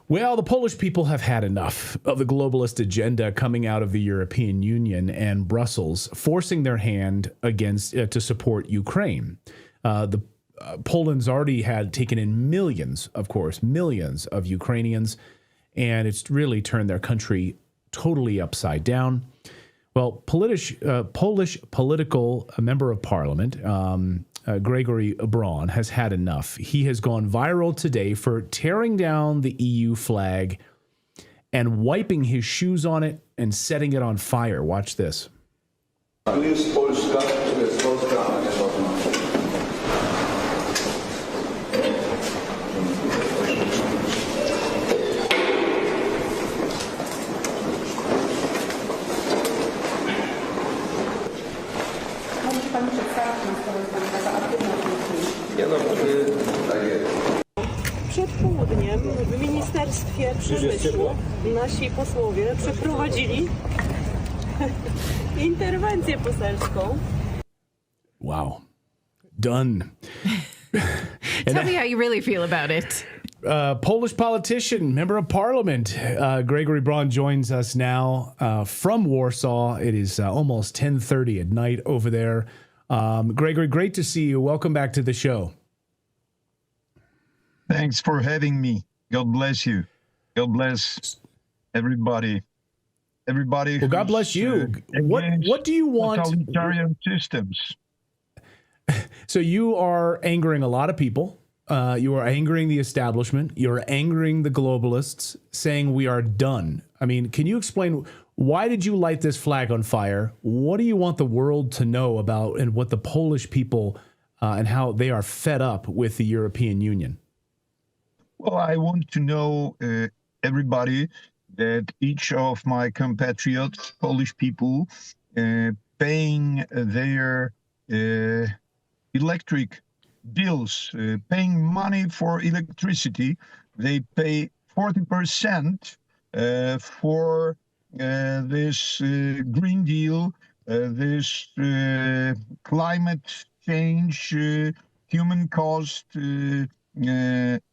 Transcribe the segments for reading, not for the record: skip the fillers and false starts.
Well, the Polish people have had enough of the globalist agenda coming out of the European Union and Brussels, forcing their hand against to support Ukraine. Poland's already had taken in millions of Ukrainians, and it's really turned their country totally upside down. Well, Polish political member of parliament, Grzegorz Braun, has had enough. He has gone viral today for tearing down the EU flag and wiping his shoes on it and setting it on fire. Watch this. Tu jest Polska, tu jest Polska, a nie żadna. Może pan przedstawić nas taka aktywność? Nie no, tak jest. Przed południem w Ministerstwie Przemysłu nasi posłowie przeprowadzili interwencję poselską. Wow. Done. Tell me how you really feel about it. Polish politician, member of parliament, Grzegorz Braun joins us now from Warsaw. It is almost 10:30 at night over there. Grzegorz, great to see you. Welcome back to the show. Thanks for having me. God bless you. God bless everybody. Everybody. Well, God bless you. What do you want? Totalitarian systems. So you are angering a lot of people. You are angering the establishment. You're angering the globalists, saying we are done. I mean, can you explain why did you light this flag on fire? What do you want the world to know about and what the Polish people and how they are fed up with the European Union? Well, I want to know everybody that each of my compatriots, Polish people, paying their electric bills, paying money for electricity, they pay 40% for this Green Deal, this climate change, human cost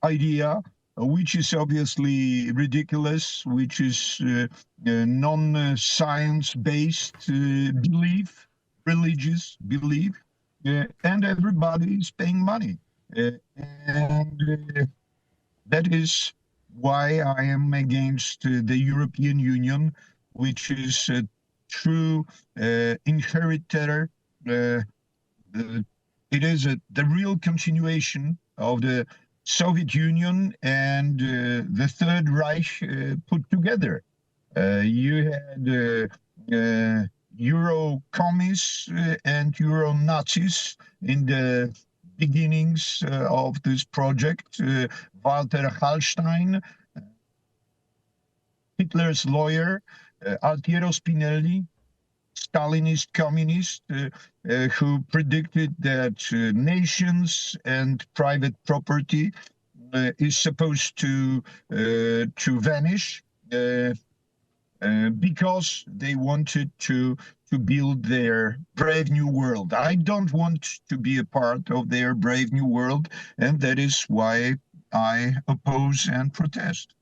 idea, which is obviously ridiculous, which is non-science-based belief, religious belief, and everybody is paying money. And that is why I am against the European Union, which is a true inheritor. It is the real continuation of the Soviet Union and the Third Reich put together. You had Euro commies and Euro Nazis in the beginnings of this project. Walter Hallstein, Hitler's lawyer, Altiero Spinelli, Stalinist communist, who predicted that nations and private property is supposed to vanish because they wanted to build their brave new world. I don't want to be a part of their brave new world, and that is why I oppose and protest.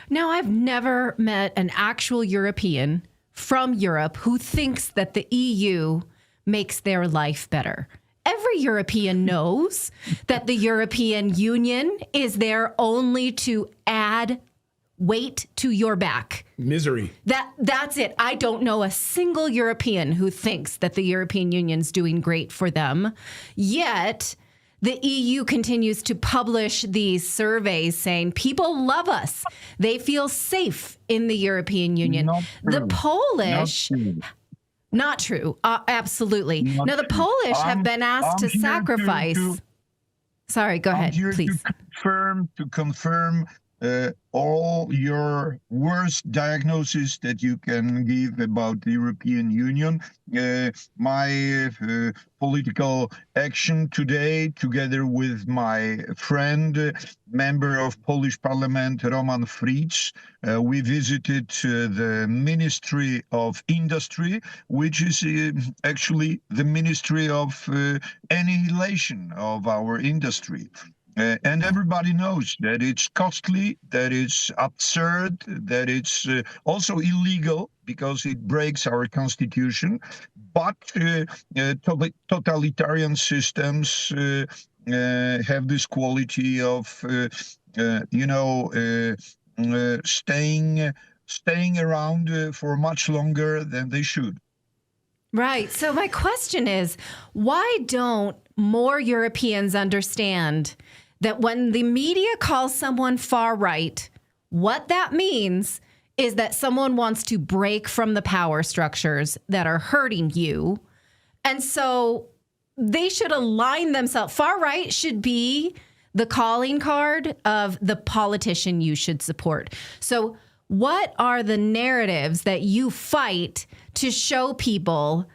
Now, I've never met an actual European from Europe who thinks that the EU makes their life better. Every European knows that the European Union is there only to add weight to your back. Misery. That's it. I don't know a single European who thinks that the European Union's doing great for them. Yet the EU continues to publish these surveys saying people love us. They feel safe in the European Union. The Polish, not true. Absolutely. Now, the Polish have been asked to sacrifice. Sorry, go ahead, please. To confirm all your worst diagnosis that you can give about the European Union. My political action today, together with my friend, member of Polish Parliament, Roman Fritz, we visited the Ministry of Industry, which is actually the Ministry of Annihilation of our industry. And everybody knows that it's costly, that it's absurd, that it's also illegal because it breaks our constitution. But totalitarian systems have this quality of, staying around for much longer than they should. Right. So my question is, why don't more Europeans understand that when the media calls someone far right, what that means is that someone wants to break from the power structures that are hurting you. And so they should align themselves. Far right should be the calling card of the politician you should support. So what are the narratives that you fight to show people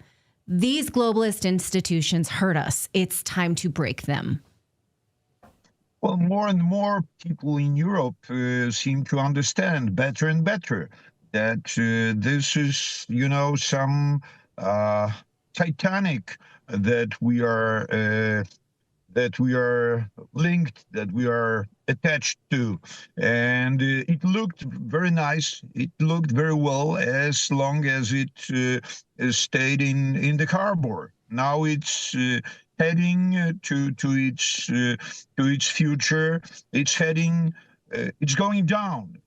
these globalist institutions hurt us? It's time to break them. Well, more and more people in Europe seem to understand better and better that this is, some Titanic that we are linked, that we are attached to. And it looked very nice. It looked very well as long as it stayed in the cardboard. Now it's heading to its future. It's heading. It's going down.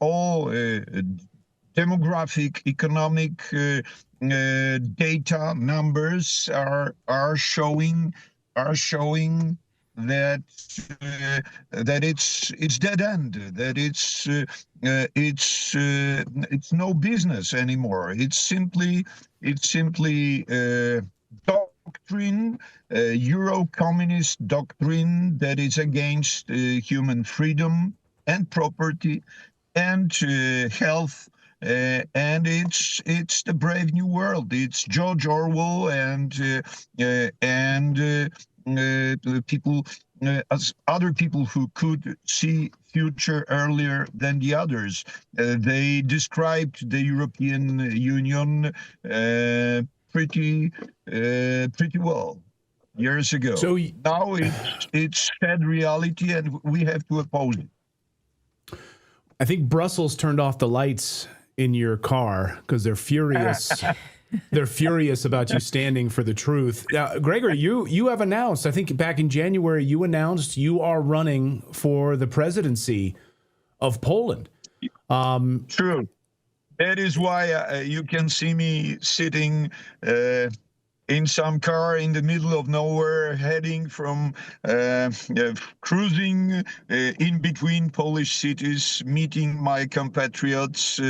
All demographic, economic data numbers are showing that it's dead end. That it's no business anymore. It's simply doctrine, Euro-communist doctrine that is against human freedom and property and health. And it's the Brave New World. It's George Orwell and people, as other people who could see future earlier than the others. They described the European Union pretty well years ago. So now it's sad reality, and we have to oppose it. I think Brussels turned off the lights in your car because they're furious. They're furious about you standing for the truth. Now, Gregor, you have announced, I think back in January, you announced you are running for the presidency of Poland. True. That is why you can see me sitting in some car in the middle of nowhere, heading from cruising in between Polish cities, meeting my compatriots,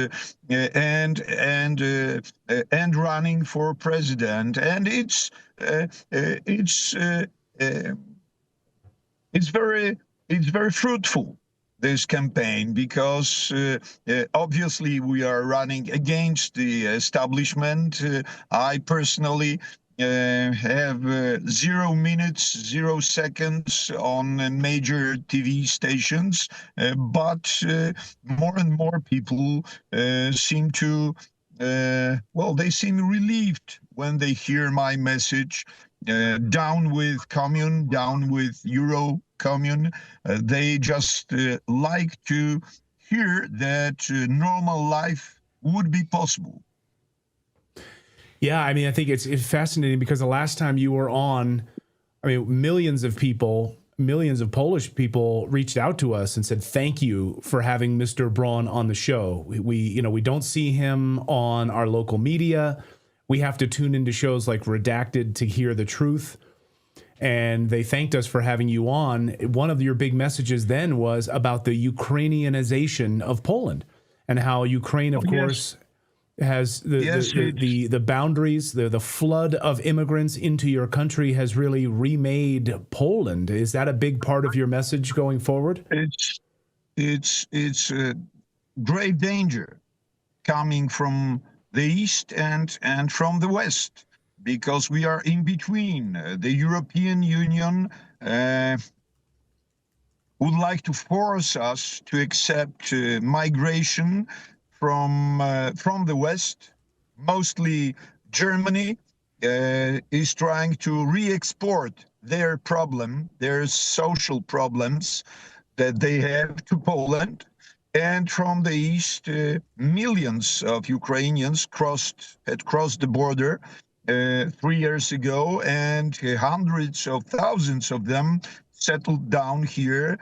and running for president. And it's very fruitful, this campaign, because obviously we are running against the establishment. I personally have 0 minutes, 0 seconds on major TV stations, but more and more people seem to, they seem relieved when they hear my message, down with commune, down with Euro commune. They just like to hear that normal life would be possible. Yeah, I mean, I think it's fascinating because the last time you were on, I mean, millions of Polish people reached out to us and said, thank you for having Mr. Braun on the show. We don't see him on our local media. We have to tune into shows like Redacted to hear the truth. And they thanked us for having you on. One of your big messages then was about the Ukrainianization of Poland and how Ukraine, of course, has the boundaries, the flood of immigrants into your country has really remade Poland. Is that a big part of your message going forward? It's a grave danger coming from the east and from the west, because we are in between. The European Union would like to force us to accept migration from the West. Mostly Germany is trying to re-export their problem, their social problems that they have to Poland. And from the east, millions of Ukrainians had crossed the border 3 years ago, and hundreds of thousands of them settled down here,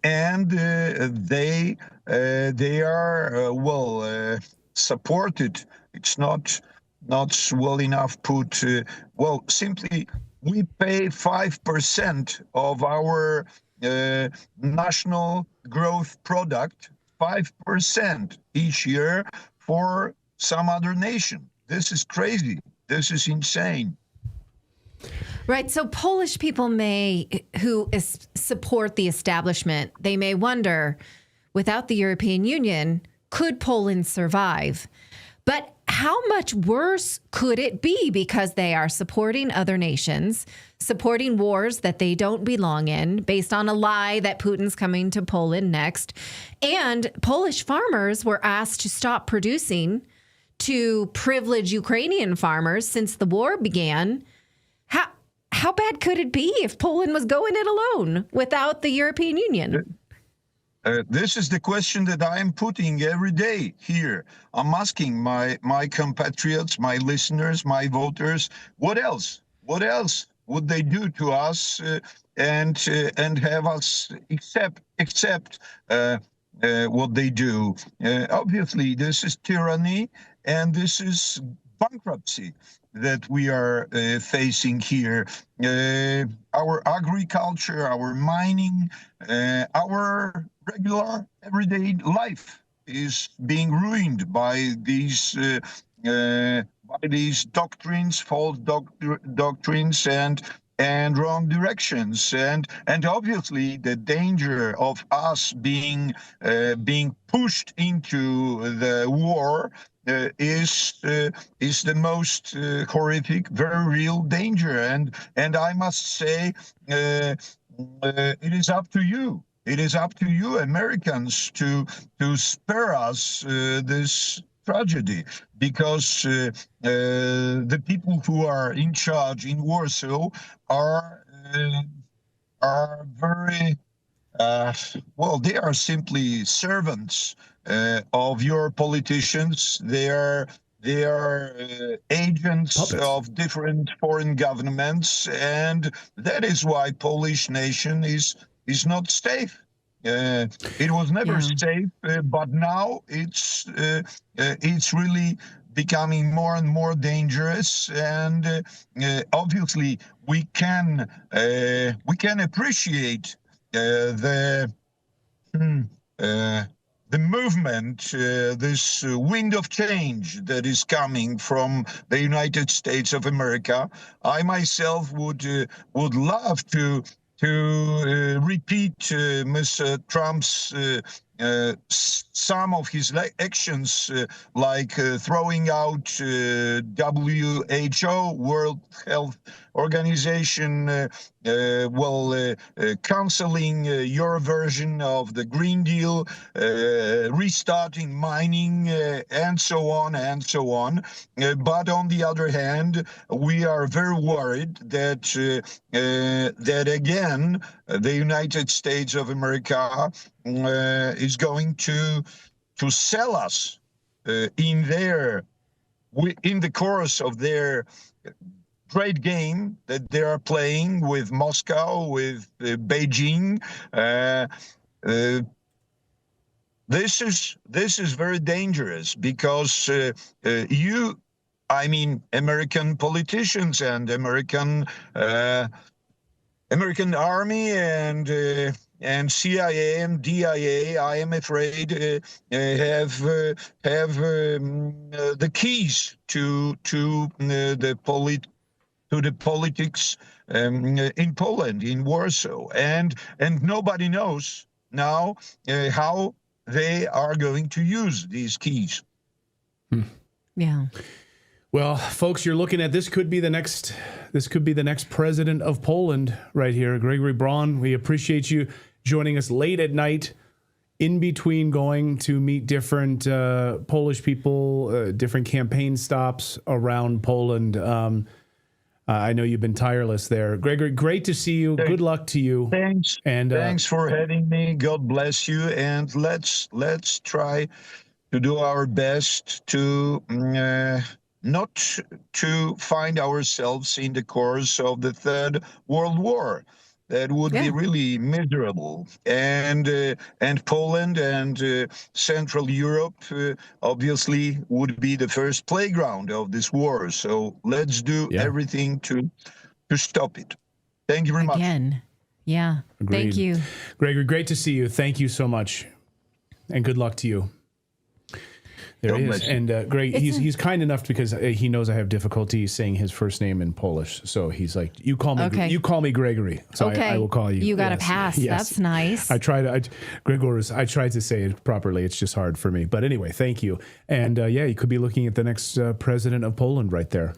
and they are supported. It's not well enough put. Simply we pay 5% of our national growth product, 5% each year for some other nation. This is crazy. This is insane. Right. So Polish people who support the establishment, they may wonder, without the European Union, could Poland survive? But how much worse could it be, because they are supporting other nations, supporting wars that they don't belong in, based on a lie that Putin's coming to Poland next. And Polish farmers were asked to stop producing to privilege Ukrainian farmers since the war began. How bad could it be if Poland was going it alone without the European Union? This is the question that I am putting every day here. I'm asking my compatriots, my listeners, my voters, what else? What else would they do to us and have us accept what they do? Obviously, this is tyranny, and this is bankruptcy that we are facing here. Our agriculture, our mining, our regular everyday life is being ruined by these doctrines, false doctrines, and wrong directions, and obviously the danger of us being pushed into the war is the most horrific, very real danger, and I must say it is up to you. It is up to you, Americans, to spare us this tragedy, because the people who are in charge in Warsaw are very they are simply servants of your politicians. They are agents puppets of different foreign governments, and that is why Polish nation is not safe. It was never safe, but now it's really becoming more and more dangerous. And obviously, we can appreciate the movement, this wind of change that is coming from the United States of America. I myself would love to repeat Mr. Trump's some of his actions, like throwing out WHO, World Health Organization, canceling your version of the Green Deal, restarting mining, and so on and so on. But on the other hand, we are very worried that again the United States of America is going to sell us in the course of their great game that they are playing with Moscow, with Beijing. This is very dangerous, because American politicians and American army and CIA and DIA, I am afraid, have the keys to the politics in Poland, in Warsaw, and nobody knows now how they are going to use these keys. Yeah. Well, folks, you're looking at this could be the next president of Poland right here, Gregory Braun. We appreciate you joining us late at night, in between going to meet different Polish people, different campaign stops around Poland. I know you've been tireless there. Gregory, great to see you. Good luck to you. Thanks. And thanks for having me. God bless you. And let's try to do our best to not to find ourselves in the course of the Third World War. That would be really miserable. And Poland and Central Europe obviously would be the first playground of this war. So let's do everything to stop it. Thank you very much. Again. Yeah. Agreed. Thank you. Gregory, great to see you. Thank you so much. And good luck to you. There he is. And Greg, he's kind enough because he knows I have difficulty saying his first name in Polish. So he's like, you call me Gregory. So I will call you. You got a pass. Yes. That's nice. I tried to say it properly. It's just hard for me. But anyway, thank you. And you could be looking at the next president of Poland right there.